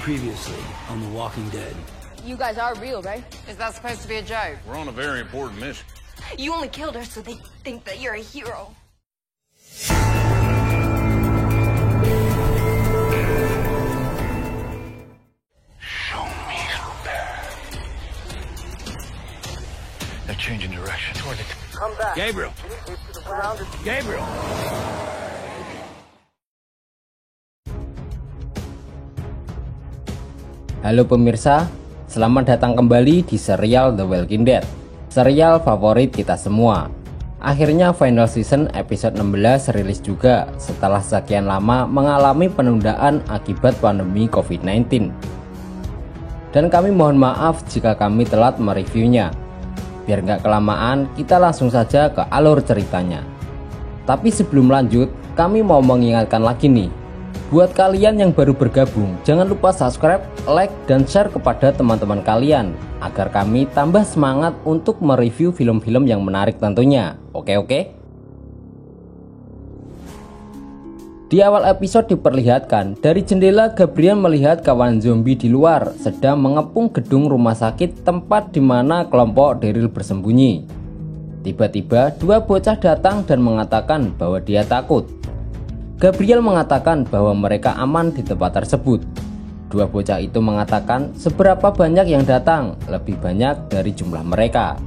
Previously on The Walking Dead. You guys are real, right? Is that supposed to be a joke? We're on a very important mission. You only killed her so they think that you're a hero. Show me the path. They're changing direction toward it. Come back. Gabriel! Gabriel! Halo pemirsa, selamat datang kembali di serial The Walking Dead, serial favorit kita semua. Akhirnya final season episode 16 rilis juga setelah sekian lama mengalami penundaan akibat pandemi COVID-19. Dan kami mohon maaf jika kami telat mereviewnya. Biar nggak kelamaan, kita langsung saja ke alur ceritanya. Tapi sebelum lanjut, kami mau mengingatkan lagi nih, buat kalian yang baru bergabung, jangan lupa subscribe, like, dan share kepada teman-teman kalian agar kami tambah semangat untuk mereview film-film yang menarik tentunya. Oke? Di awal episode diperlihatkan, dari jendela Gabriel melihat kawan zombie di luar sedang mengepung gedung rumah sakit tempat di mana kelompok Daryl bersembunyi. Tiba-tiba dua bocah datang dan mengatakan bahwa dia takut. Gabriel mengatakan bahwa mereka aman di tempat tersebut. Dua bocah itu mengatakan seberapa banyak yang datang, lebih banyak dari jumlah mereka.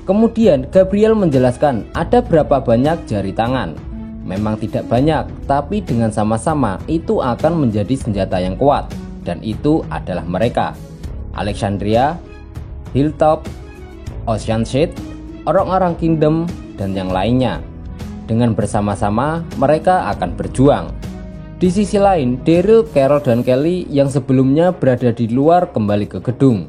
Kemudian Gabriel menjelaskan ada berapa banyak jari tangan. Memang tidak banyak, tapi dengan sama-sama itu akan menjadi senjata yang kuat. Dan itu adalah mereka: Alexandria, Hilltop, Oceanside, orang-orang Kingdom, dan yang lainnya. Dengan bersama-sama mereka akan berjuang. Di sisi lain, Daryl, Carol, dan Kelly yang sebelumnya berada di luar kembali ke gedung.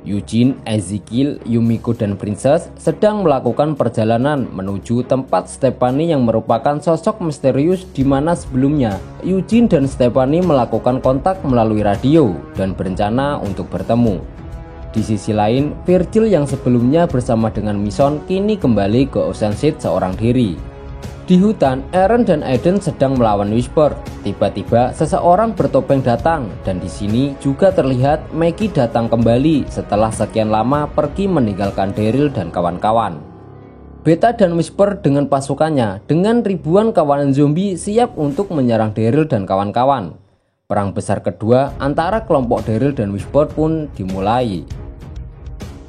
Eugene, Ezekiel, Yumiko, dan Princess sedang melakukan perjalanan menuju tempat Stephanie yang merupakan sosok misterius di mana sebelumnya Eugene dan Stephanie melakukan kontak melalui radio dan berencana untuk bertemu. Di sisi lain, Virgil yang sebelumnya bersama dengan Mission kini kembali ke Oceanside seorang diri. Di hutan, Aaron dan Aiden sedang melawan Whisper. Tiba-tiba seseorang bertopeng datang dan di sini juga terlihat Maggie datang kembali setelah sekian lama pergi meninggalkan Daryl dan kawan-kawan. Beta dan Whisper dengan pasukannya dengan ribuan kawanan zombie siap untuk menyerang Daryl dan kawan-kawan. Perang besar kedua antara kelompok Daryl dan Whisper pun dimulai.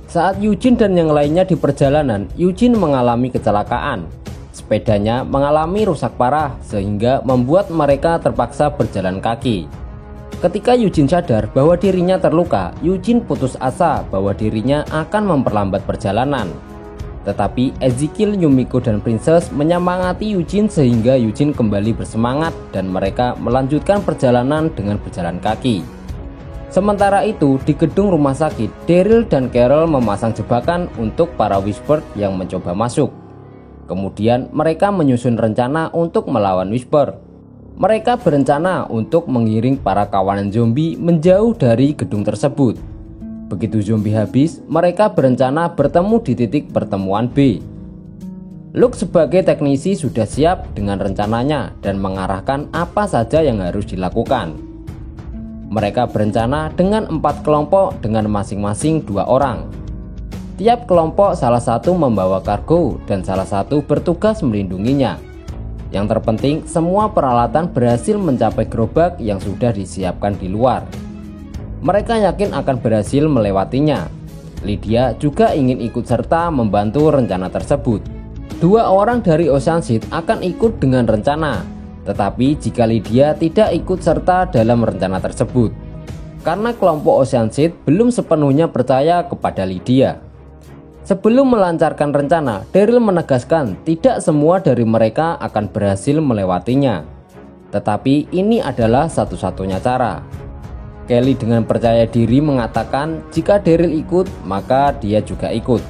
Saat Eugene dan yang lainnya di perjalanan, Eugene mengalami kecelakaan. Sepedanya mengalami rusak parah sehingga membuat mereka terpaksa berjalan kaki. Ketika Eugene sadar bahwa dirinya terluka, Eugene putus asa bahwa dirinya akan memperlambat perjalanan. Tetapi Ezekiel, Yumiko, dan Princess menyemangati Eugene sehingga Eugene kembali bersemangat dan mereka melanjutkan perjalanan dengan berjalan kaki. Sementara itu, di gedung rumah sakit, Daryl dan Carol memasang jebakan untuk para Whisper yang mencoba masuk. Kemudian mereka menyusun rencana untuk melawan Whisper. Mereka berencana untuk mengiring para kawanan zombie menjauh dari gedung tersebut. Begitu zombie habis, mereka berencana bertemu di titik pertemuan B. Luke sebagai teknisi sudah siap dengan rencananya dan mengarahkan apa saja yang harus dilakukan. Mereka berencana dengan 4 kelompok dengan masing-masing 2 orang. Tiap kelompok salah satu membawa kargo dan salah satu bertugas melindunginya. Yang terpenting, semua peralatan berhasil mencapai gerobak yang sudah disiapkan di luar. Mereka yakin akan berhasil melewatinya. Lydia juga ingin ikut serta membantu rencana tersebut. 2 orang dari Oceanside akan ikut dengan rencana, tetapi jika Lydia tidak ikut serta dalam rencana tersebut, karena kelompok Oceanside belum sepenuhnya percaya kepada Lydia. Sebelum melancarkan rencana, Daryl menegaskan tidak semua dari mereka akan berhasil melewatinya. Tetapi ini adalah satu-satunya cara. Kelly dengan percaya diri mengatakan jika Daryl ikut, maka dia juga ikut.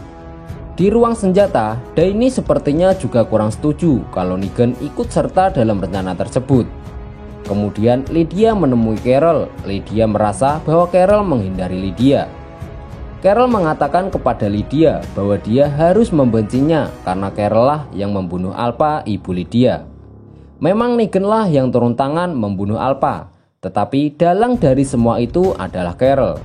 Di ruang senjata, Dani sepertinya juga kurang setuju kalau Negan ikut serta dalam rencana tersebut. Kemudian Lydia menemui Carol. Lydia merasa bahwa Carol menghindari Lydia. Carol mengatakan kepada Lydia bahwa dia harus membencinya karena Carol lah yang membunuh Alpha, ibu Lydia. Memang Negan lah yang turun tangan membunuh Alpha, Tetapi dalang dari semua itu adalah Carol.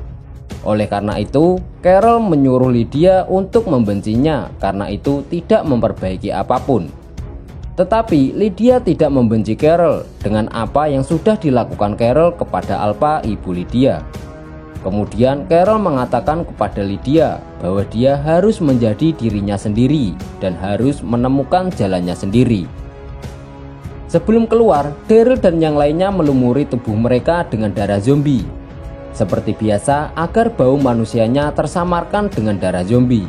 Oleh karena itu, Carol menyuruh Lydia untuk membencinya karena itu tidak memperbaiki apapun. Tetapi Lydia tidak membenci Carol dengan apa yang sudah dilakukan Carol kepada Alpha, ibu Lydia. Kemudian Carol mengatakan kepada Lydia bahwa dia harus menjadi dirinya sendiri dan harus menemukan jalannya sendiri. Sebelum keluar, Daryl dan yang lainnya melumuri tubuh mereka dengan darah zombie. Seperti biasa, agar bau manusianya tersamarkan dengan darah zombie.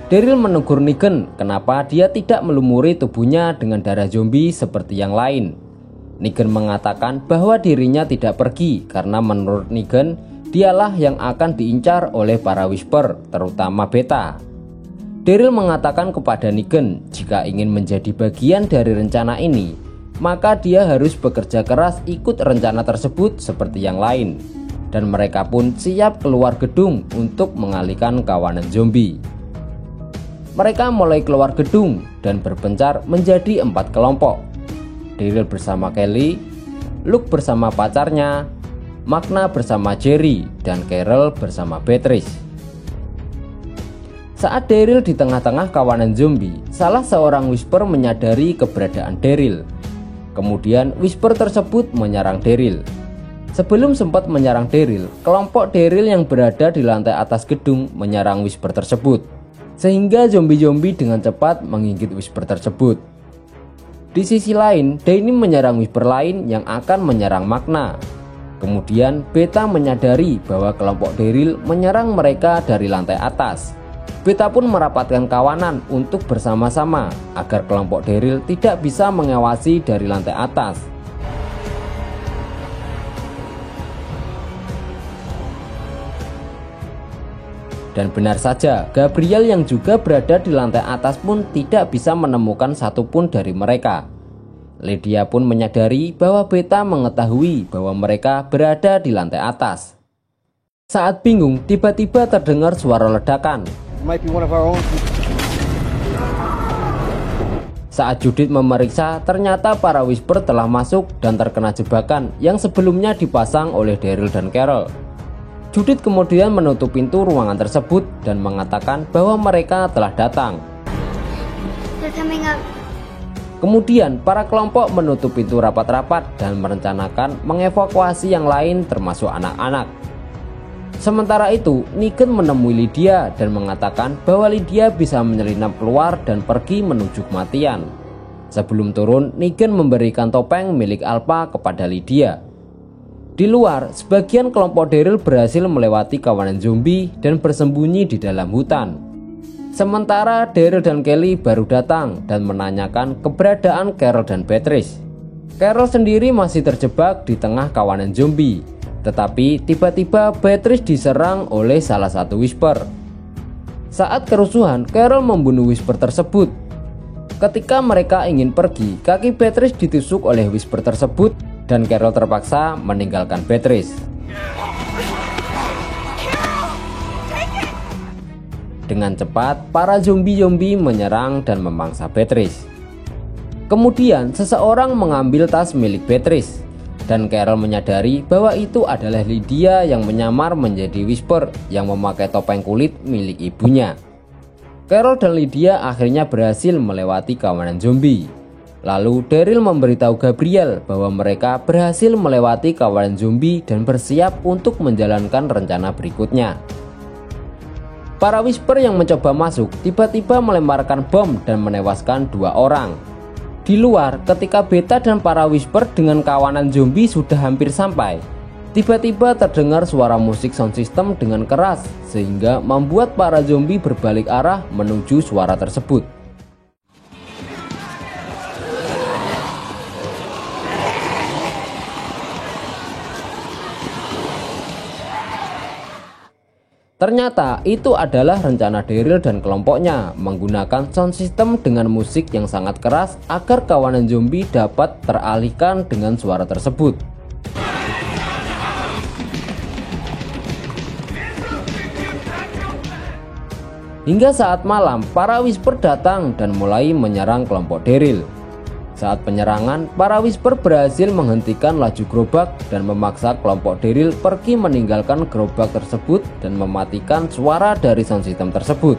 Daryl menegur Negan kenapa dia tidak melumuri tubuhnya dengan darah zombie seperti yang lain. Negan mengatakan bahwa dirinya tidak pergi karena menurut Negan, dialah yang akan diincar oleh para Whisper, terutama Beta. Daryl mengatakan kepada Negan jika ingin menjadi bagian dari rencana ini, maka dia harus bekerja keras ikut rencana tersebut seperti yang lain. Dan mereka pun siap keluar gedung untuk mengalihkan kawanan zombie. Mereka mulai keluar gedung dan berpencar menjadi 4 kelompok. Daryl bersama Kelly, Luke bersama pacarnya, Magna bersama Jerry, dan Carol bersama Beatrice. Saat Daryl di tengah-tengah kawanan zombie, salah seorang Whisper menyadari keberadaan Daryl. Kemudian Whisper tersebut menyerang Daryl. Sebelum sempat menyerang Daryl, kelompok Daryl yang berada di lantai atas gedung menyerang Whisper tersebut, sehingga zombie-zombie dengan cepat menggigit Whisper tersebut. Di sisi lain, Danny menyerang Whisper lain yang akan menyerang Magna. Kemudian Beta menyadari bahwa kelompok Daryl menyerang mereka dari lantai atas. Beta pun merapatkan kawanan untuk bersama-sama agar kelompok Daryl tidak bisa mengawasi dari lantai atas. Dan benar saja, Gabriel yang juga berada di lantai atas pun tidak bisa menemukan satupun dari mereka. Lydia pun menyadari bahwa Beta mengetahui bahwa mereka berada di lantai atas. Saat bingung, tiba-tiba terdengar suara ledakan. Saat Judith memeriksa, ternyata para Whisper telah masuk dan terkena jebakan yang sebelumnya dipasang oleh Daryl dan Carol. Judith kemudian menutup pintu ruangan tersebut dan mengatakan bahwa mereka telah datang. Kemudian para kelompok menutup pintu rapat-rapat dan merencanakan mengevakuasi yang lain termasuk anak-anak. Sementara itu, Negan menemui Lydia dan mengatakan bahwa Lydia bisa menyelinap keluar dan pergi menuju kematian. Sebelum turun, Negan memberikan topeng milik Alpha kepada Lydia. Di luar, sebagian kelompok Daryl berhasil melewati kawanan zombie dan bersembunyi di dalam hutan. Sementara Daryl dan Kelly baru datang dan menanyakan keberadaan Carol dan Beatrice. Carol sendiri masih terjebak di tengah kawanan zombie. Tetapi tiba-tiba Beatrice diserang oleh salah satu Whisper. Saat kerusuhan, Carol membunuh Whisper tersebut. Ketika mereka ingin pergi, kaki Beatrice ditusuk oleh Whisper tersebut dan Carol terpaksa meninggalkan Beatrice. Dengan cepat, para zombie-zombie menyerang dan memangsa Beatrice. Kemudian, seseorang mengambil tas milik Beatrice. Dan Carol menyadari bahwa itu adalah Lydia yang menyamar menjadi Whisper yang memakai topeng kulit milik ibunya. Carol dan Lydia akhirnya berhasil melewati kawanan zombie. Lalu Daryl memberitahu Gabriel bahwa mereka berhasil melewati kawanan zombie dan bersiap untuk menjalankan rencana berikutnya. Para Whisper yang mencoba masuk tiba-tiba melemparkan bom dan menewaskan 2 orang. Di luar, ketika Beta dan para Whisper dengan kawanan zombie sudah hampir sampai, tiba-tiba terdengar suara musik sound system dengan keras sehingga membuat para zombie berbalik arah menuju suara tersebut. Ternyata itu adalah rencana Daryl dan kelompoknya menggunakan sound system dengan musik yang sangat keras agar kawanan zombie dapat teralihkan dengan suara tersebut. Hingga saat malam, para Whisper datang dan mulai menyerang kelompok Daryl. Saat penyerangan, para Whisper berhasil menghentikan laju gerobak dan memaksa kelompok Daryl pergi meninggalkan gerobak tersebut dan mematikan suara dari sound system tersebut.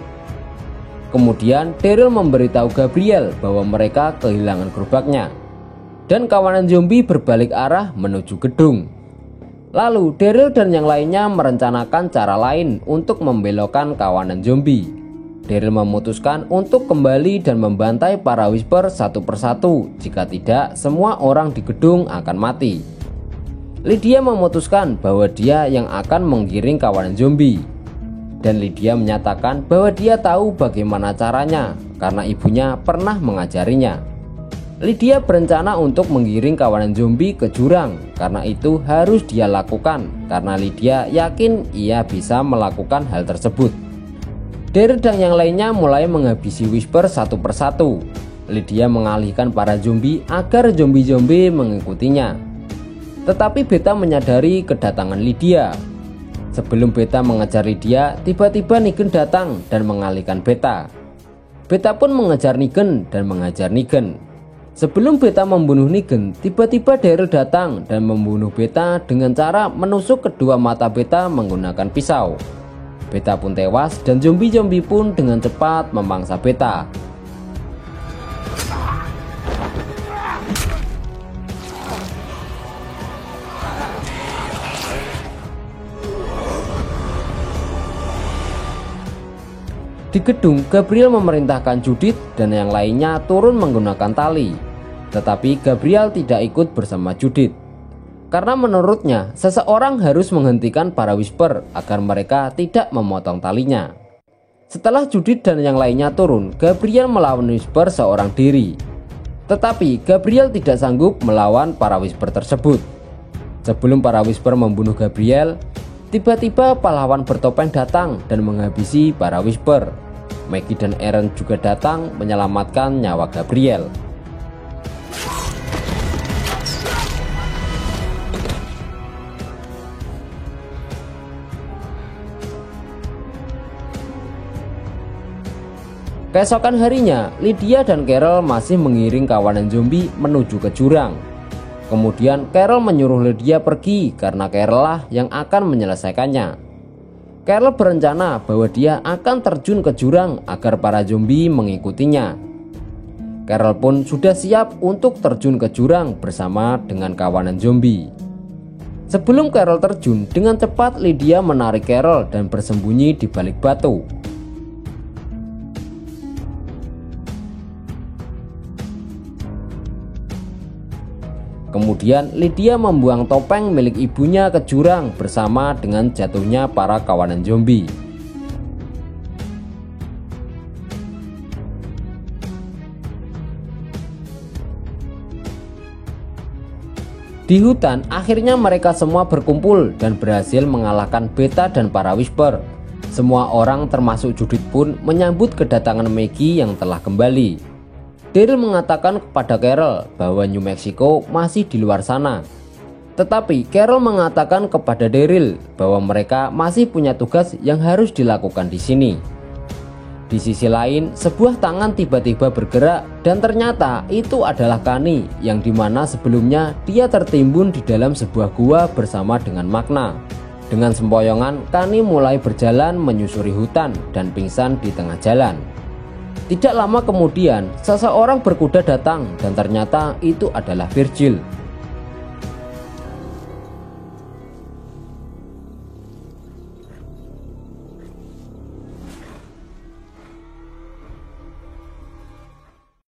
Kemudian Daryl memberitahu Gabriel bahwa mereka kehilangan gerobaknya, dan kawanan zombie berbalik arah menuju gedung. Lalu Daryl dan yang lainnya merencanakan cara lain untuk membelokkan kawanan zombie. Daryl memutuskan untuk kembali dan membantai para Whisper satu persatu. Jika tidak, semua orang di gedung akan mati. Lydia memutuskan bahwa dia yang akan menggiring kawanan zombie, dan Lydia menyatakan bahwa dia tahu bagaimana caranya karena ibunya pernah mengajarinya. Lydia berencana untuk menggiring kawanan zombie ke jurang, karena itu harus dia lakukan karena Lydia yakin ia bisa melakukan hal tersebut. Daryl dan yang lainnya mulai menghabisi Whisper satu persatu. Lydia mengalihkan para zombie agar zombie-zombie mengikutinya. Tetapi Beta menyadari kedatangan Lydia. Sebelum Beta mengejar Lydia, tiba-tiba Negan datang dan mengalihkan Beta. Beta pun mengejar Negan dan mengajar Negan. Sebelum Beta membunuh Negan, tiba-tiba Daryl datang dan membunuh Beta dengan cara menusuk kedua mata Beta menggunakan pisau. Beta pun tewas dan zombie-zombie pun dengan cepat memangsa Beta. Di gedung, Gabriel memerintahkan Judith dan yang lainnya turun menggunakan tali. Tetapi Gabriel tidak ikut bersama Judith, karena menurutnya seseorang harus menghentikan para Whisper agar mereka tidak memotong talinya. Setelah Judith dan yang lainnya turun, Gabriel melawan Whisper seorang diri. Tetapi Gabriel tidak sanggup melawan para Whisper tersebut. Sebelum para Whisper membunuh Gabriel, tiba-tiba pahlawan bertopeng datang dan menghabisi para Whisper. Maggie dan Aaron juga datang menyelamatkan nyawa Gabriel. Keesokan harinya, Lydia dan Carol masih mengiring kawanan zombie menuju ke jurang. Kemudian Carol menyuruh Lydia pergi karena Carol lah yang akan menyelesaikannya. Carol berencana bahwa dia akan terjun ke jurang agar para zombie mengikutinya. Carol pun sudah siap untuk terjun ke jurang bersama dengan kawanan zombie. Sebelum Carol terjun, dengan cepat Lydia menarik Carol dan bersembunyi di balik batu. Kemudian Lydia membuang topeng milik ibunya ke jurang bersama dengan jatuhnya para kawanan zombie. Di hutan, akhirnya mereka semua berkumpul dan berhasil mengalahkan Beta dan para Whisper. Semua orang termasuk Judith pun menyambut kedatangan Maggie yang telah kembali. Daryl mengatakan kepada Carol bahwa New Mexico masih di luar sana. Tetapi Carol mengatakan kepada Daryl bahwa mereka masih punya tugas yang harus dilakukan di sini. Di sisi lain, sebuah tangan tiba-tiba bergerak dan ternyata itu adalah Kani, yang dimana sebelumnya dia tertimbun di dalam sebuah gua bersama dengan Magna. Dengan sempoyongan, Kani mulai berjalan menyusuri hutan dan pingsan di tengah jalan. Tidak lama kemudian, seseorang berkuda datang dan ternyata itu adalah Virgil.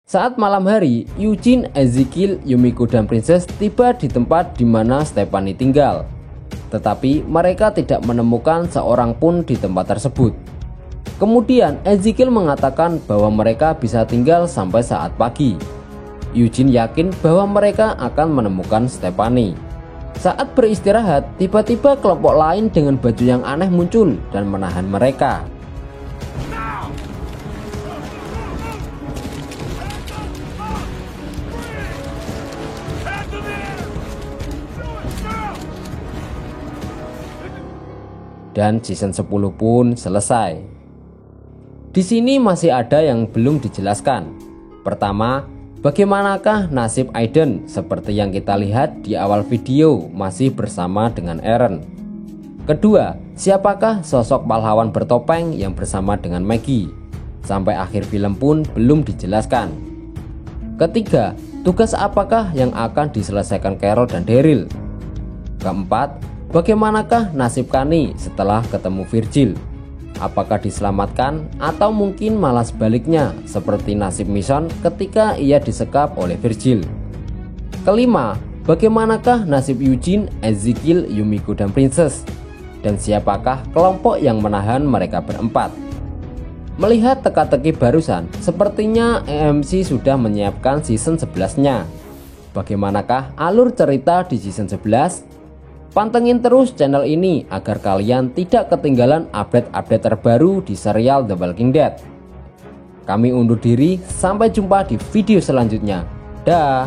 Saat malam hari, Eugene, Ezekiel, Yumiko, dan Princess tiba di tempat di mana Stephanie tinggal. Tetapi mereka tidak menemukan seorang pun di tempat tersebut. Kemudian Ezekiel mengatakan bahwa mereka bisa tinggal sampai saat pagi. Eugene yakin bahwa mereka akan menemukan Stephanie. Saat beristirahat, tiba-tiba kelompok lain dengan baju yang aneh muncul dan menahan mereka. Dan season 10 pun selesai. Di sini masih ada yang belum dijelaskan. Pertama, bagaimanakah nasib Aiden seperti yang kita lihat di awal video masih bersama dengan Eren? Kedua, siapakah sosok pahlawan bertopeng yang bersama dengan Maggie? Sampai akhir film pun belum dijelaskan. Ketiga, tugas apakah yang akan diselesaikan Carol dan Daryl? Keempat, bagaimanakah nasib Kani setelah ketemu Virgil? Apakah diselamatkan atau mungkin malah sebaliknya seperti nasib Mission ketika ia disekap oleh Virgil? Kelima, bagaimanakah nasib Eugene, Ezekiel, Yumiko dan Princess? Dan siapakah kelompok yang menahan mereka berempat? Melihat teka-teki barusan, sepertinya AMC sudah menyiapkan season 11-nya. Bagaimanakah alur cerita di season 11? Pantengin terus channel ini agar kalian tidak ketinggalan update-update terbaru di serial The Walking Dead. Kami undur diri, sampai jumpa di video selanjutnya. Dah.